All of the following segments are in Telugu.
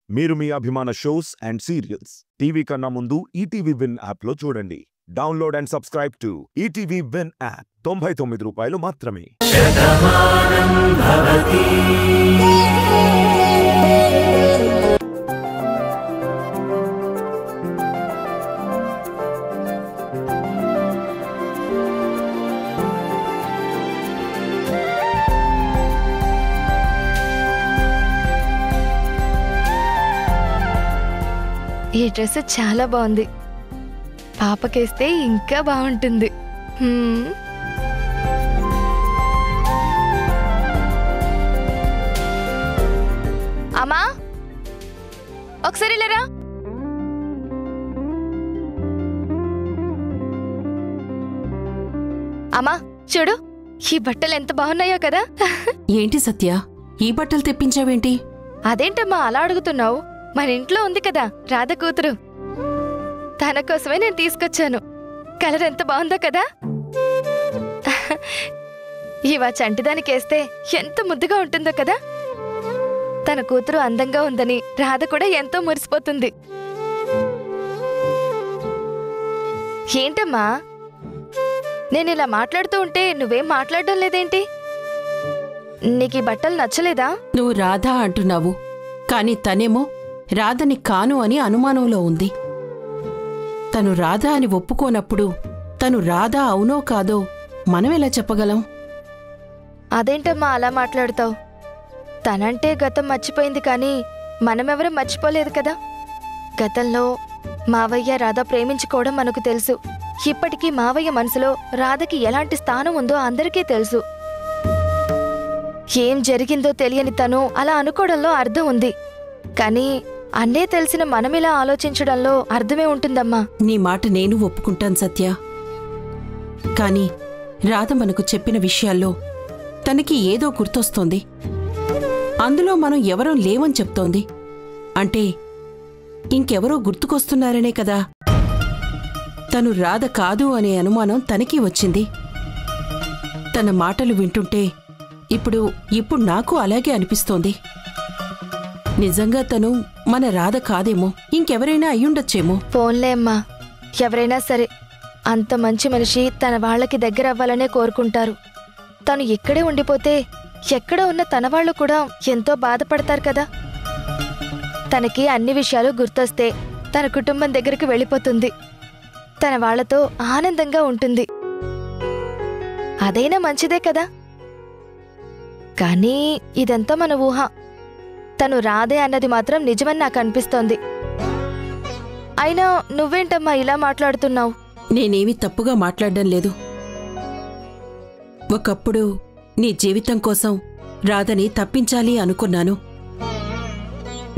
మీరు మీ అభిమాన షోస్ అండ్ సీరియల్స్ టీవీ కన్నా ముందు ఈటీవీ విన్ యాప్లో చూడండి. Download and subscribe to ETV win app. 99 రూపాయలు మాత్రమే. ఈ డ్రెస్ చాలా బాగుంది. పాపకేస్తే ఇంకా బాగుంటుంది. అమ్మా ఒకసారి లేరా. అమ్మా చూడు, ఈ బట్టలు ఎంత బాగున్నాయో కదా. ఏంటి సత్య, ఈ బట్టలు తెప్పించావేంటి? అదేంటమ్మా అలా అడుగుతున్నావు? మన ఇంట్లో ఉంది కదా రాధ కూతురు, తన కోసమే నేను తీసుకొచ్చాను. కలర్ ఎంత బాగుందో కదా. ఇవా చంటిదానికేస్తే ఎంత ముద్దుగా ఉంటుందో కదా. తన కూతురు అందంగా ఉందని రాధ కూడా ఎంతో మురిసిపోతుంది. ఏంటమ్మా నేను ఇలా మాట్లాడుతూ ఉంటే నువ్వేం మాట్లాడడం లేదేంటి? నీకు ఈ బట్టలు నచ్చలేదా? నువ్వు రాధా అంటున్నావు, కాని తనేమో రాధని కాను అని అనుమానంలో ఉంది. తను రాధా అని ఒప్పుకోనప్పుడు తను రాధా అవునో కాదో మనమెలా చెప్పగలం? అదేంటమ్మా అలా మాట్లాడుతావు? తనంటే గతం మర్చిపోయింది, కానీ మనమెవరూ మర్చిపోలేదు కదా. గతంలో మావయ్య రాధ ప్రేమించుకోవడం మనకు తెలుసు. ఇప్పటికీ మావయ్య మనసులో రాధకి ఎలాంటి స్థానం ఉందో అందరికీ తెలుసు. ఏం జరిగిందో తెలియని తను అలా అనుకోవడంలో అర్థం ఉంది, కానీ అన్నే తెలిసిన మనమిలా ఆలోచించడంలో అర్థమే ఉంటుందమ్మా. నీ మాట నేను ఒప్పుకుంటాను సత్య, కాని రాధ మనకు చెప్పిన విషయాల్లో తనకి ఏదో గుర్తొస్తోంది. అందులో మనం ఎవరో లేవని చెప్తోంది. అంటే ఇంకెవరో గుర్తుకొస్తున్నారనే కదా. తను రాధ కాదు అనే అనుమానం తనకీ వచ్చింది. తన మాటలు వింటుంటే ఇప్పుడు నాకు అలాగే అనిపిస్తోంది. నిజంగా తను మన రాధ కాదేమో, ఇంకెవరైనా అయ్యుండొచ్చేమో. పోన్లే అమ్మా, ఎవరైనా సరే అంత మంచి మనిషి తన వాళ్లకి దగ్గర అవ్వాలనే కోరుకుంటారు. తను ఇక్కడే ఉండిపోతే ఎక్కడ ఉన్న తన వాళ్ళు కూడా ఎంతో బాధపడతారు కదా. తనకి అన్ని విషయాలు గుర్తొస్తే తన కుటుంబం దగ్గరికి వెళ్ళిపోతుంది. తన వాళ్లతో ఆనందంగా ఉంటుంది. అదైనా మంచిదే కదా. కానీ ఇదంతా మన ఊహ. తను రాధే అన్నది మాత్రం నిజమని నాకు అనిపిస్తోంది. అయినా నువ్వేంటమ్మా ఇలా మాట్లాడుతున్నావు? నేనేమీ తప్పుగా మాట్లాడడం లేదు. ఒకప్పుడు నీ జీవితం కోసం రాధని తప్పించాలి అనుకున్నాను.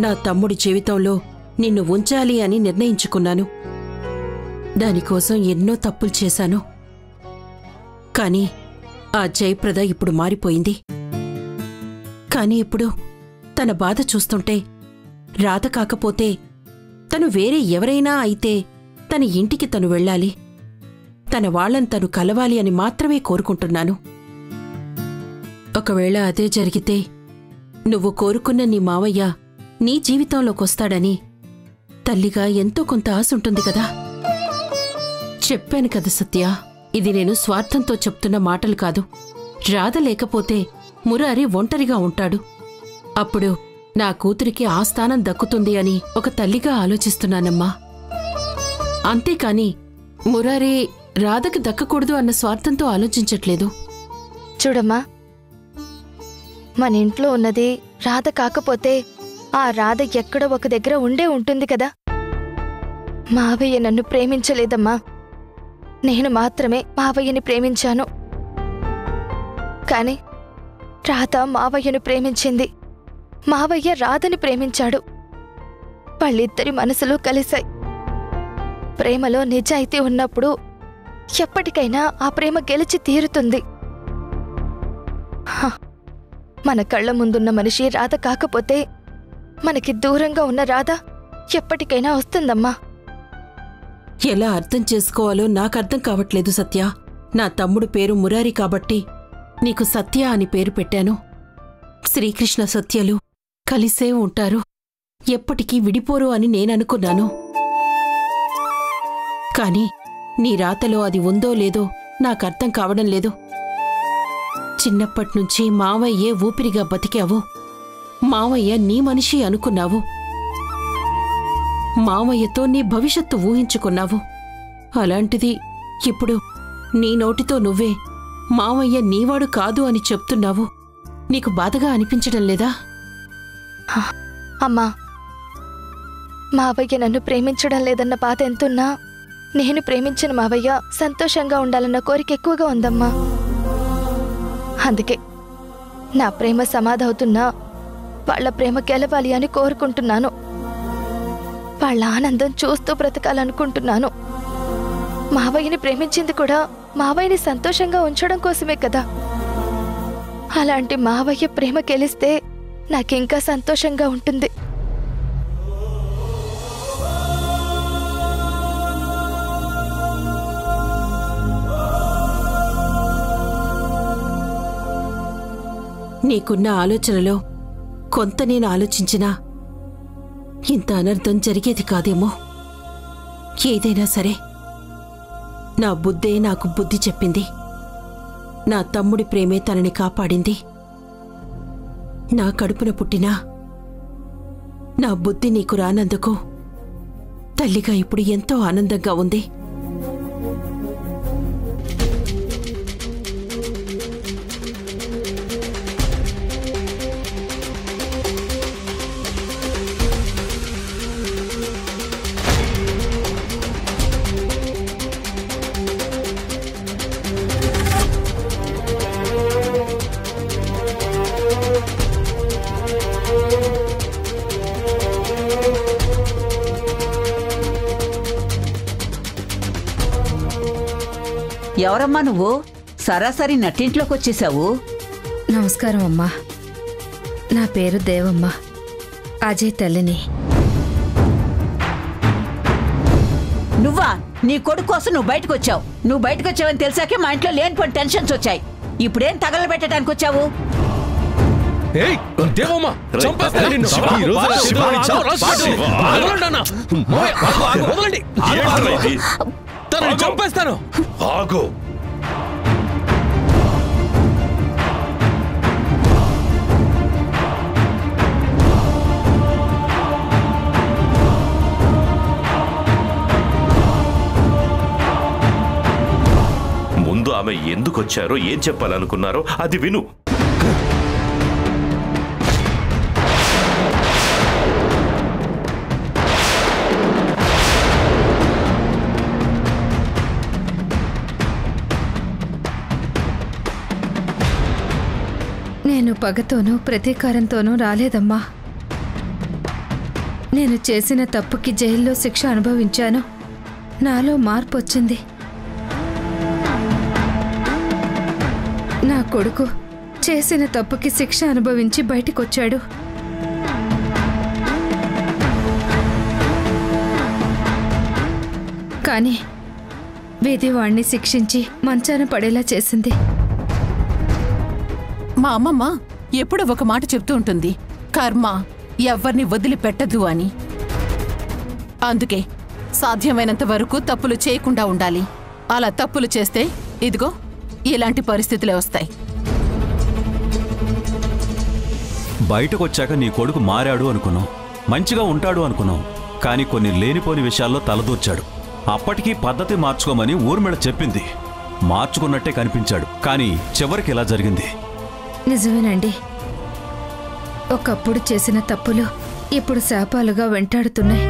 నా తమ్ముడి జీవితంలో నిన్ను ఉంచాలి అని నిర్ణయించుకున్నాను. దానికోసం ఎన్నో తప్పులు చేశాను. కాని ఆ జయప్రద ఇప్పుడు మారిపోయింది. కాని ఇప్పుడు తన బాధ చూస్తుంటే రాధ కాకపోతే తను వేరే ఎవరైనా అయితే తన ఇంటికి తను వెళ్ళాలి, తన వాళ్ళని తను కలవాలి అని మాత్రమే కోరుకుంటున్నాను. ఒకవేళ అదే జరిగితే నువ్వు కోరుకున్న నీ మావయ్య నీ జీవితంలోకొస్తాడని తల్లిగా ఎంతో కొంత ఆశుంటుంది కదా. చెప్పాను కదా సత్య, ఇది నేను స్వార్థంతో చెప్తున్న మాటలు కాదు. రాధ లేకపోతే మురారి ఒంటరిగా ఉంటాడు. అప్పుడు నా కూతురికి ఆ స్థానం దక్కుతుంది అని ఒక తల్లిగా ఆలోచిస్తున్నానమ్మా. అంతేకాని మురారి రాధకి దక్కకూడదు అన్న స్వార్థంతో ఆలోచించట్లేదు. చూడమ్మా, మన ఇంట్లో ఉన్నది రాధ కాకపోతే ఆ రాధ ఎక్కడో ఒక దగ్గర ఉండే ఉంటుంది కదా. మావయ్య నన్ను ప్రేమించలేదమ్మా, నేను మాత్రమే మావయ్యని ప్రేమించాను. కాని రాధ మావయ్యను ప్రేమించింది, మావయ్య రాధని ప్రేమించాడు. వాళ్ళిద్దరి మనసులు కలిశాయి. ప్రేమలో నిజాయితీ ఉన్నప్పుడు ఎప్పటికైనా ఆ ప్రేమ గెలిచి తీరుతుంది. మన కళ్ల ముందున్న మనిషి రాధ కాకపోతే మనకి దూరంగా ఉన్న రాధ ఎప్పటికైనా వస్తుందమ్మా. ఎలా అర్థం చేసుకోవాలో నాకర్థం కావట్లేదు సత్య. నా తమ్ముడు పేరు మురారి కాబట్టి నీకు సత్య అని పేరు పెట్టాను. శ్రీకృష్ణ సత్యలు కలిసే ఉంటారు. ఎప్పటికీ విడిపోరు అని నేననుకున్నాను. కాని నీ రాతలో అది ఉందో లేదో నాకర్థం కావడం లేదు. చిన్నప్పట్నుంచి మావయ్యే ఊపిరిగా బతికావు. మావయ్య నీ మనిషి అనుకున్నావు. మావయ్యతో నీ భవిష్యత్తు ఊహించుకున్నావు. అలాంటిది ఇప్పుడు నీ నోటితో నువ్వే మావయ్య నీవాడు కాదు అని చెప్తున్నావు. నీకు బాధగా అనిపించడం లేదా? అమ్మా, మావయ్య నన్ను ప్రేమించడం లేదన్న బాధ ఎంతున్నా నేను ప్రేమించిన మావయ్య సంతోషంగా ఉండాలన్న కోరిక ఎక్కువగా ఉందమ్మా. అందుకే నా ప్రేమ సమాధవుతున్నా వాళ్ళ ప్రేమ గెలవాలి అని కోరుకుంటున్నాను. వాళ్ళ ఆనందం చూస్తూ బ్రతకాలనుకుంటున్నాను. మావయ్యని ప్రేమించింది కూడా మావయ్యని సంతోషంగా ఉంచడం కోసమే కదా. అలాంటి మావయ్య ప్రేమ గెలిస్తే నాకింకా సంతోషంగా ఉంటుంది. నీకున్న ఆలోచనలో కొంత నేను ఆలోచించినా ఇంత అనర్థం జరిగేది కాదేమో. ఏదైనా సరే నా బుద్ధే నాకు బుద్ధి చెప్పింది. నా తమ్ముడి ప్రేమే తనని కాపాడింది. నా కడుపున పుట్టినా నా బుద్ధి నీకు రానందుకు తల్లిగా ఇప్పుడు ఎంతో ఆనందంగా ఉంది. ఎవరమ్మా నువ్వు? సరాసరి నట్టింట్లోకి వచ్చేసావు. నమస్కారం అమ్మా. నా పేరు దేవమ్మ, అజయ్ తల్లిని. నువ్వా? నీ కొడుకు కోసం నువ్వు బయటకు వచ్చావు. నువ్వు బయటకు వచ్చావని తెలిసాకే మా ఇంట్లో లేనిపోని టెన్షన్స్ వచ్చాయి. ఇప్పుడేం తగలబెట్టడానికి వచ్చావు? చంపేస్తాను. ఆగు. ముందు ఆమె ఎందుకు వచ్చారో ఏం చెప్పాలనుకున్నారో అది విను. నేను పగతోనూ ప్రతీకారంతోనూ రాలేదమ్మా. నేను చేసిన తప్పుకి జైల్లో శిక్ష అనుభవించాను. నాలో మార్పు వచ్చింది. నా కొడుకు చేసిన తప్పుకి శిక్ష అనుభవించి బయటికొచ్చాడు. కానీ విధి వాణ్ణి శిక్షించి మంచాన పడేలా చేసింది. మా అమ్మమ్మ ఎప్పుడూ ఒక మాట చెప్తూ ఉంటుంది, కర్మ ఎవ్వర్ని వదిలిపెట్టదు అని. అందుకే సాధ్యమైనంత వరకు తప్పులు చేయకుండా ఉండాలి. అలా తప్పులు చేస్తే ఇదిగో ఇలాంటి పరిస్థితులే వస్తాయి. బయటకొచ్చాక నీ కొడుకు మారాడు అనుకున్నాం, మంచిగా ఉంటాడు అనుకున్నాం. కానీ కొన్ని లేనిపోని విషయాల్లో తలదూర్చాడు. అప్పటికీ పద్ధతి మార్చుకోమని ఊర్మిళ చెప్పింది. మార్చుకున్నట్టే కనిపించాడు. కానీ చివరికి ఇలా జరిగింది. నిజమేనండి. ఒకప్పుడు చేసిన తప్పులు ఇప్పుడు శాపాలుగా వెంటాడుతున్నాయి.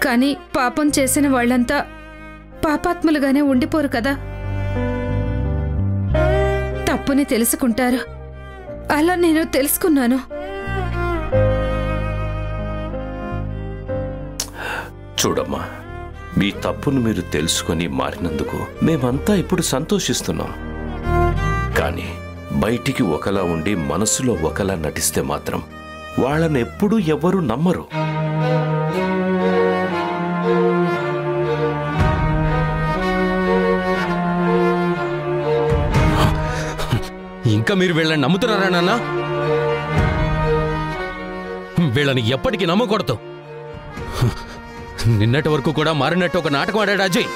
కానీ పాపం చేసిన వాళ్ళంతా పాపాత్ములుగానే ఉండిపోరు కదా. తప్పుని తెలుసుకుంటారు. అలా నేను తెలుసుకున్నాను. చూడమ్మా, మీ తప్పును మీరు తెలుసుకొని మారినందుకు మేమంతా ఇప్పుడు సంతోషిస్తున్నాం. కానీ బయటికి ఒకలా ఉండి మనసులో ఒకలా నటిస్తే మాత్రం వాళ్ళని ఎప్పుడూ ఎవరూ నమ్మరు. ఇంకా మీరు వీళ్ళని నమ్ముతున్నారా నాన్న? వీళ్ళని ఎప్పటికీ నమ్మకూడదు. నిన్నటి వరకు కూడా మారినట్టు ఒక నాటకం ఆడాడు అజయ్.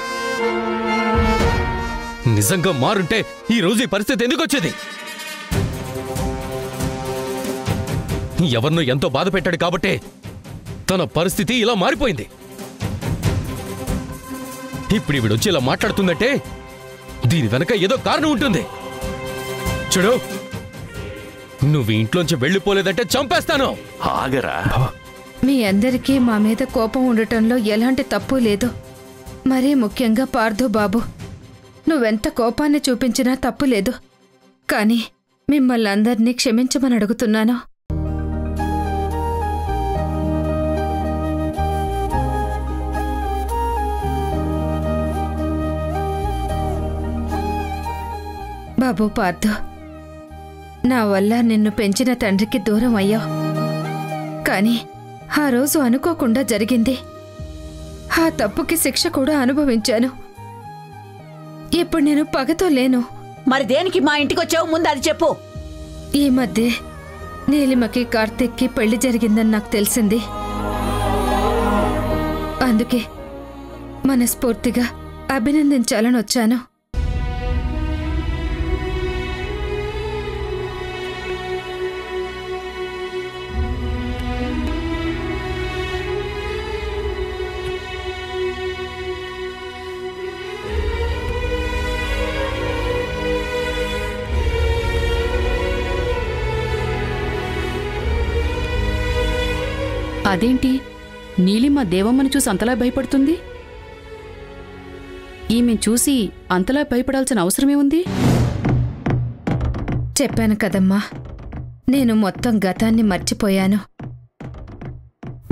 నిజంగా మారుంటే ఈ రోజు ఈ పరిస్థితి ఎందుకు వచ్చేది? ఎవరినో ఎంతో బాధ పెట్టాడు కాబట్టే తన పరిస్థితి ఇలా మారిపోయింది. ఇప్పుడు ఈవిడొచ్చి ఇలా మాట్లాడుతుందంటే దీని వెనక ఏదో కారణం ఉంటుంది. చూడు, నువ్వు ఇంట్లోంచి వెళ్ళిపోలేదంటే చంపేస్తాను. ఆగరా. మీ అందరికీ మా మీద కోపం ఉండటంలో ఎలాంటి తప్పు లేదు. మరీ ముఖ్యంగా పార్థు బాబు, నువ్వెంత కోపాన్ని చూపించినా తప్పు లేదు. కానీ మిమ్మల్ని అందరినీ క్షమించమని అడుగుతున్నాను. బాబు పార్థు, నా వల్ల నిన్ను పెంచిన తండ్రికి దూరం అయ్యావు. కానీ ఆ రోజు అనుకోకుండా జరిగింది. ఆ తప్పుకి శిక్ష కూడా అనుభవించాను. ఇప్పుడు నేను పగతో లేను. మరి దేనికి మా ఇంటికొచ్చావు? ముందు అది చెప్పు. ఈ మధ్య నీలిమకి కార్తీక్కి పెళ్లి జరిగిందని నాకు తెలిసింది. అందుకే మనస్ఫూర్తిగా అభినందించాలని వచ్చాను. అదేంటి నీలిమ దేవమ్మను చూసి అంతలా భయపడుతుంది? ఈమె చూసి అంతలా భయపడాల్సిన అవసరమే ఉంది? చెప్పాను కదమ్మా, నేను మొత్తం గతాన్ని మర్చిపోయాను.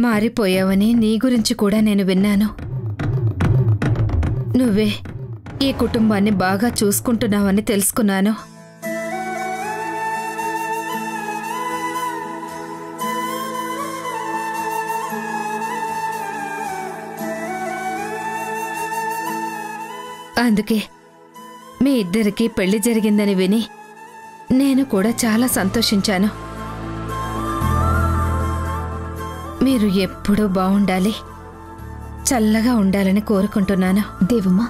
మారిపోయావని నీ గురించి కూడా నేను విన్నాను. నువ్వే ఈ కుటుంబాన్ని బాగా చూసుకుంటున్నావని తెలుసుకున్నాను. అందుకే మీ ఇద్దరికీ పెళ్లి జరిగిందని విని నేను కూడా చాలా సంతోషించాను. మీరు ఎప్పుడూ బాగుండాలి, చల్లగా ఉండాలని కోరుకుంటున్నాను. దేవమ్మ,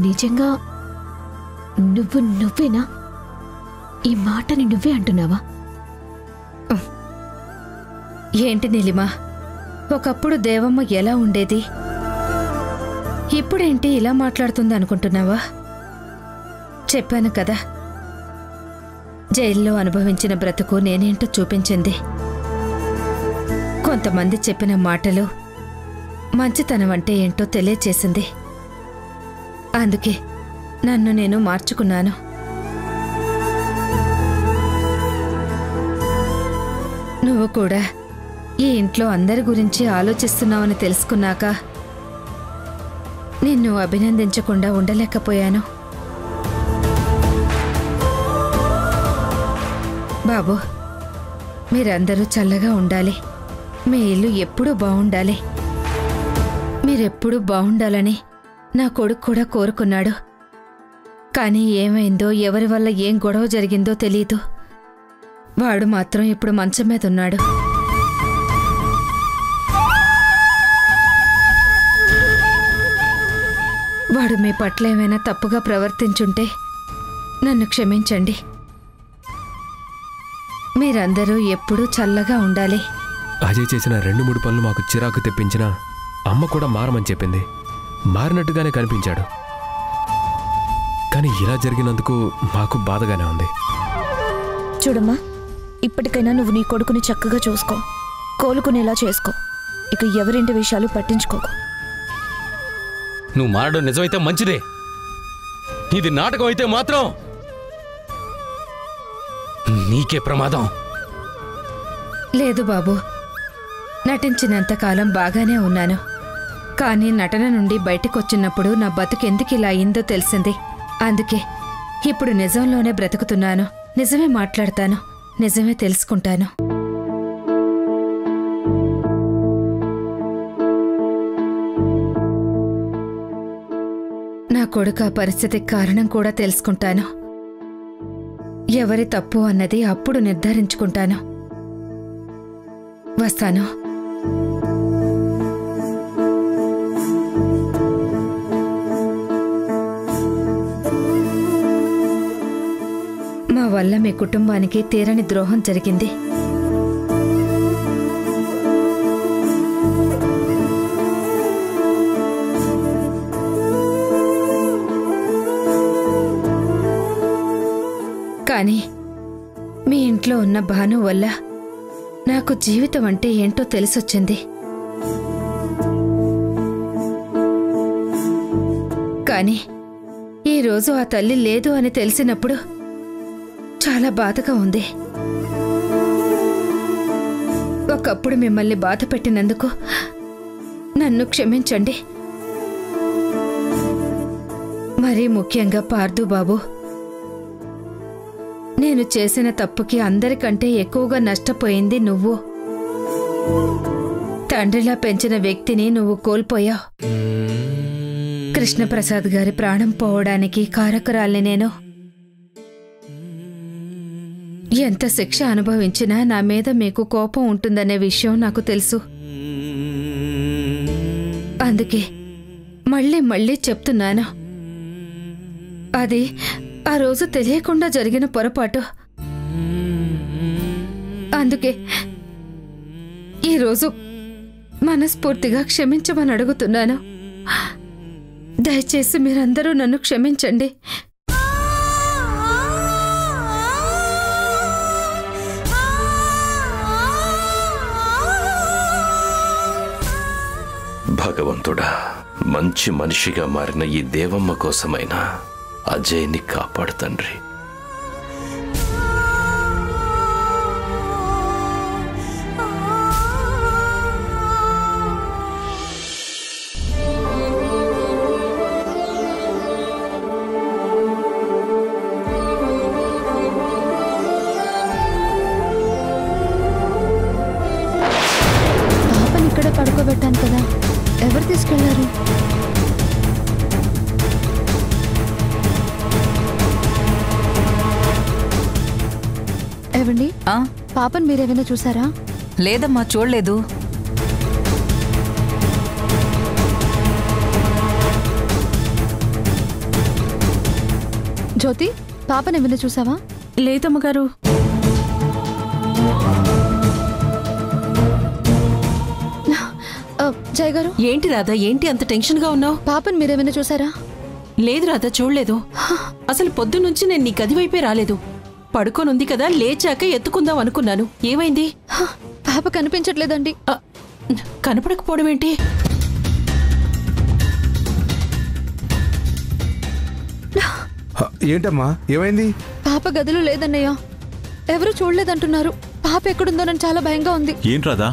నిజంగా నువ్వేనా? ఈ మాటని నువ్వే అంటున్నావా? ఏంటి నీలిమా, ఒకప్పుడు దేవమ్మ ఎలా ఉండేది, ఇప్పుడేంటి ఇలా మాట్లాడుతుంది అనుకుంటున్నావా? చెప్పాను కదా, జైల్లో అనుభవించిన బ్రతుకు నేనేంటో చూపించింది. కొంతమంది చెప్పిన మాటలు మంచితనం అంటే ఏంటో తెలియచేసింది. అందుకే నన్ను నేను మార్చుకున్నాను. నువ్వు కూడా ఈ ఇంట్లో అందరి గురించి ఆలోచిస్తున్నావని తెలుసుకున్నాక నిన్ను అభినందించకుండా ఉండలేకపోయాను. బాబు, మీరందరూ చల్లగా ఉండాలి, మీ ఇల్లు ఎప్పుడూ బాగుండాలి. మీరెప్పుడూ బాగుండాలని నా కొడుకు కూడా కోరుకున్నాడు. కానీ ఏమైందో, ఎవరి వల్ల ఏం గొడవ జరిగిందో తెలీదు. వాడు మాత్రం ఇప్పుడు మంచం మీద ఉన్నాడు. వాడు మీ పట్ల ఏమైనా తప్పుగా ప్రవర్తించుంటే నన్ను క్షమించండి. మీరందరూ ఎప్పుడూ చల్లగా ఉండాలి. అజయ్ చేసిన 2-3 పనులు మాకు చిరాకు తెప్పించినా అమ్మ కూడా మారమని చెప్పింది. మారినట్టుగానే కనిపించాడు. కానీ ఇలా జరిగినందుకు మాకు బాధగానే ఉంది. చూడమ్మా, ఇప్పటికైనా నువ్వు నీ కొడుకుని చక్కగా చూసుకో, కోలుకునేలా చేసుకో. ఇక ఎవరింటి విషయాలు పట్టించుకోకు. నువ్వు మారడం నిజమైతే మంచిదే. ఇది నాటకం అయితే మాత్రం నీకే ప్రమాదం. లేదు బాబు, నటించినంతకాలం బాగానే ఉన్నాను. కానీ నటన నుండి బయటకొచ్చినప్పుడు నా బతుకెందుకు ఇలా అయిందో తెలిసింది. అందుకే ఇప్పుడు నిజంలోనే బ్రతుకుతున్నాను. నిజమే మాట్లాడతాను, నిజమే తెలుసుకుంటాను. నా కొడుకు ఆ పరిస్థితికి కారణం కూడా తెలుసుకుంటాను. ఎవరి తప్పు అన్నది అప్పుడు నిర్ధారించుకుంటాను. వస్తాను. మా వల్ల మీ కుటుంబానికి తీరని ద్రోహం జరిగింది. కానీ మీ ఇంట్లో ఉన్న భాను వల్ల నాకు జీవితం అంటే ఏంటో తెలిసొచ్చింది. కానీ ఈరోజు ఆ తల్లి లేదు అని తెలిసినప్పుడు చాలా బాధగా ఉంది. ఒకప్పుడు మిమ్మల్ని బాధ పెట్టినందుకు నన్ను క్షమించండి. మరీ ముఖ్యంగా పార్దు బాబు, నేను చేసిన తప్పుకి అందరికంటే ఎక్కువగా నష్టపోయింది నువ్వు. తండ్రిలా పెంచిన వ్యక్తిని నువ్వు కోల్పోయావు. కృష్ణప్రసాద్ గారి ప్రాణం పోవడానికి కారకురాల్ని నేను. ఎంత శిక్ష అనుభవించినా నా మీద మీకు కోపం ఉంటుందనే విషయం నాకు తెలుసు. అందుకే మళ్ళీ మళ్ళీ చెప్తున్నాను, అది ఆ రోజు తెలియకుండా జరిగిన పొరపాటు. అందుకే ఈరోజు మనస్ఫూర్తిగా క్షమించమని అడుగుతున్నాను. దయచేసి మీరందరూ నన్ను క్షమించండి. భగవంతుడా, మంచి మనిషిగా మారిన ఈ దేవమ్మ కోసమైనా అజయ్ని కాపాడు తండ్రి. పాపని ఇక్కడ పడుకోబెట్టాను కదా, ఎవరు తీసుకెళ్లారు? ఏవండి, పాపని మీరేమైనా చూసారా? లేదమ్మా, చూడలేదు. జ్యోతి, పాపని ఏమైనా చూసావా? లేదమ్మగారు. జయ గారు, ఏంటి రాధా, ఏంటి అంత టెన్షన్గా ఉన్నావు? పాపని మీరేమైనా చూసారా? లేదు రాధా, చూడలేదు. అసలు పొద్దున్నుంచి నేను నీ గది వైపే రాలేదు. పడుకోనుంది కదా, లేచాక ఎత్తుకుందాం అనుకున్నాను. ఏమైంది? పాప కనిపించట్లేదండి. కనపడకపోవడం ఏంటి? ఏంటమ్మా, ఏమైంది? పాప గదిలో లేదన్నయ్య. ఎవరు చూడలేదంటున్నారు. పాప ఎక్కడుందోనని చాలా భయంగా ఉంది. ఏంట్రాదా?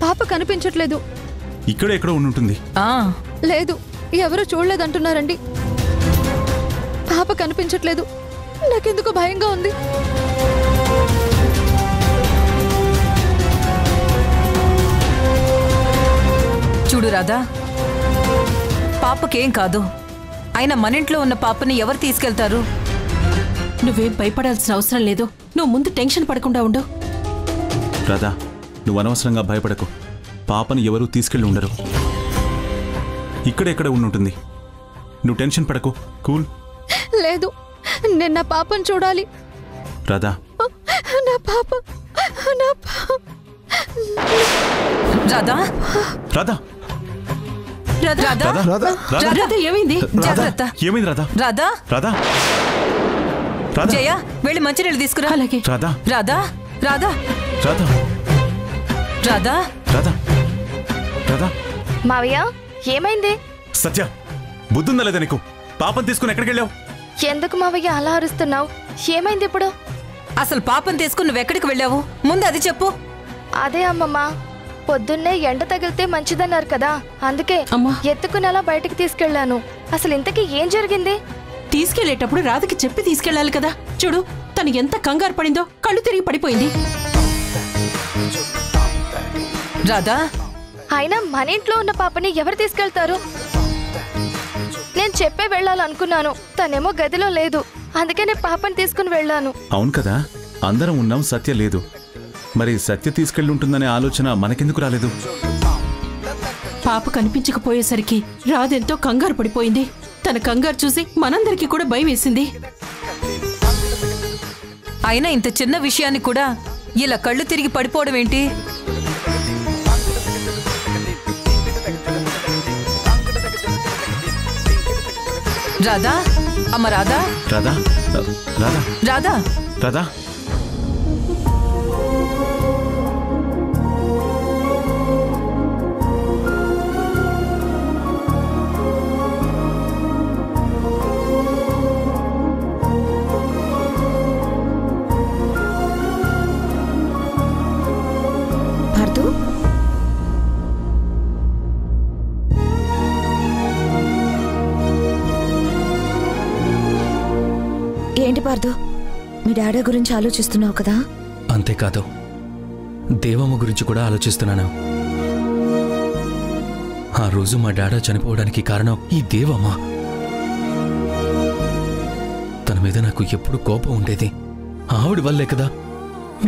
పాప కనిపించట్లేదు. ఇక్కడ ఎక్కడ ఉండుంటుంది? లేదు, ఎవరు చూడలేదంటున్నారండి. పాప కనిపించట్లేదు. నాకెందుకు భయంగా ఉంది. చూడు రాధా, పాపకేం కాదు. అయినా మన ఇంట్లో ఉన్న పాపని ఎవరు తీసుకెళ్తారు? నువ్వేం భయపడాల్సిన అవసరం లేదు. నువ్వు ముందు టెన్షన్ పడకుండా ఉండు. రాధా, నువ్వు అనవసరంగా భయపడకు. పాపని ఎవరూ తీసుకెళ్ళి ఉండరు. ఇక్కడెక్కడ ఉండుంటుంది. నువ్వు టెన్షన్ పడకు. కూల్. లేదు, నేను నా పాపను చూడాలి. రాధా, నా పాప. రాధా, రాధా, రాధా, రాధా, రాధా, ఏమైంది? జాగ్రత్త. ఏమైంది రాధా? రాధా, రాధా, రాధా, జయ, వెళ్ళి మంచినీళ్ళు తీసుకురా. అలాగే. రాధా, రాధా, రాధా, రాధా, రాధా, రాధా, రాధా. మావయ్య, ఏమైంది? సత్య, బుద్ధుందా లేదా నీకు? పాపం తీసుకుని ఎక్కడికి వెళ్ళావు? ఎందుకు మావయ్య అలా అరుస్తున్నావు? ఏమైంది ఇప్పుడు? అసలు పాపం తీసుకుని నువ్వెక్కడికి వెళ్ళావు? ముందు అది చెప్పు. అదే అమ్మమ్మ, పొద్దున్నే ఎండ తగిలితే మంచిదన్నారు కదా, అందుకే ఎత్తుకుని అలా బయటికి తీసుకెళ్లాను. అసలు ఇంతకీ ఏం జరిగింది? తీసుకెళ్లేటప్పుడు రాధకి చెప్పి తీసుకెళ్లాలి కదా. చూడు, తను ఎంత కంగారు పడిందో, కళ్ళు తిరిగి పడిపోయింది. రాధా, అయినా మన ఇంట్లో ఉన్న పాపని ఎవరు తీసుకెళ్తారు? నేను చెప్పే వెళ్ళాలనుకున్నాను, తనేమో గదిలో లేదు. అందుకే నేను పాపని తీసుకుని వెళ్ళాను. అవును కదా, అందరం ఉన్నాం, సత్య లేదు. మరి సత్య తీసుకెళ్ళి ఉంటుందనే ఆలోచన మనకెందుకు రాలేదు? పాప కనిపించకపోయేసరికి రాధెంతో కంగారు పడిపోయింది. తన కంగారు చూసి మనందరికీ కూడా భయం వేసింది. అయినా ఇంత చిన్న విషయాన్ని కూడా ఇలా కళ్ళు తిరిగి పడిపోవడం ఏంటి? రాధా, అమ్మ రాధా, రాధా, రాధా, రాధా, రాధా. ఏంటి పార్దు, మీ డాడీ గురించి ఆలోచిస్తున్నావు కదా? అంతేకాదు, దేవమ్మ గురించి కూడా ఆలోచిస్తున్నాను. ఆ రోజు మా డాడా చనిపోవడానికి కారణం ఈ దేవమ్మ. తన మీద నాకు ఎప్పుడు కోపం ఉండేది. ఆవిడ వల్లే కదా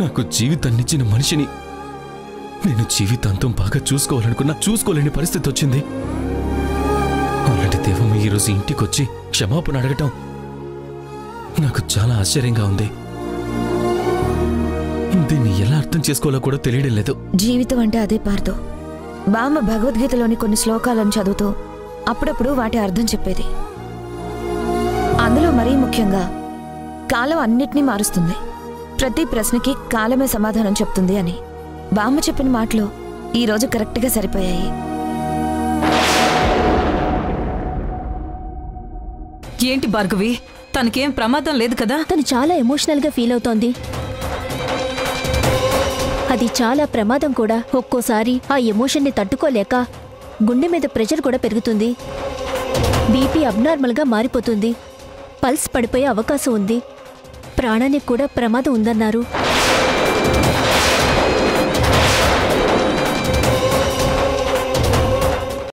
నాకు జీవితాన్నిచ్చిన మనిషిని నేను జీవితాంతం బాగా చూసుకోవాలనుకున్నా చూసుకోలేని పరిస్థితి వచ్చింది. అలాంటి దేవమ్మ ఈరోజు ఇంటికొచ్చి క్షమాపణ అడగటం నాకు చాలా ఆశ్చర్యంగా ఉంది. దీన్ని ఎలా అర్థం చేసుకోవాలో కూడా తెలియడం లేదు. జీవితం అంటే అదే పార్దు. బామ్మ భగవద్గీతలోని కొన్ని శ్లోకాలను చదువుతూ అప్పుడప్పుడు వాటి అర్థం చెప్పేది. అందులో మరీ ముఖ్యంగా కాలం అన్నిటినీ మారుస్తుంది, ప్రతి ప్రశ్నకి కాలమే సమాధానం చెప్తుంది అని బామ్మ చెప్పిన మాటలు ఈరోజు కరెక్ట్గా సరిపోయాయి. ఏంటి భార్గవి, తనకేం ప్రమాదం లేదు కదా? తను చాలా ఎమోషనల్గా ఫీల్ అవుతోంది. అది చాలా ప్రమాదం కూడా. ఒక్కోసారి ఆ ఎమోషన్ని తట్టుకోలేక గుండె మీద ప్రెషర్ కూడా పెరుగుతుంది. బీపీ అబ్నార్మల్గా మారిపోతుంది. పల్స్ పడిపోయే అవకాశం ఉంది. ప్రాణానికి కూడా ప్రమాదం ఉందన్నారు.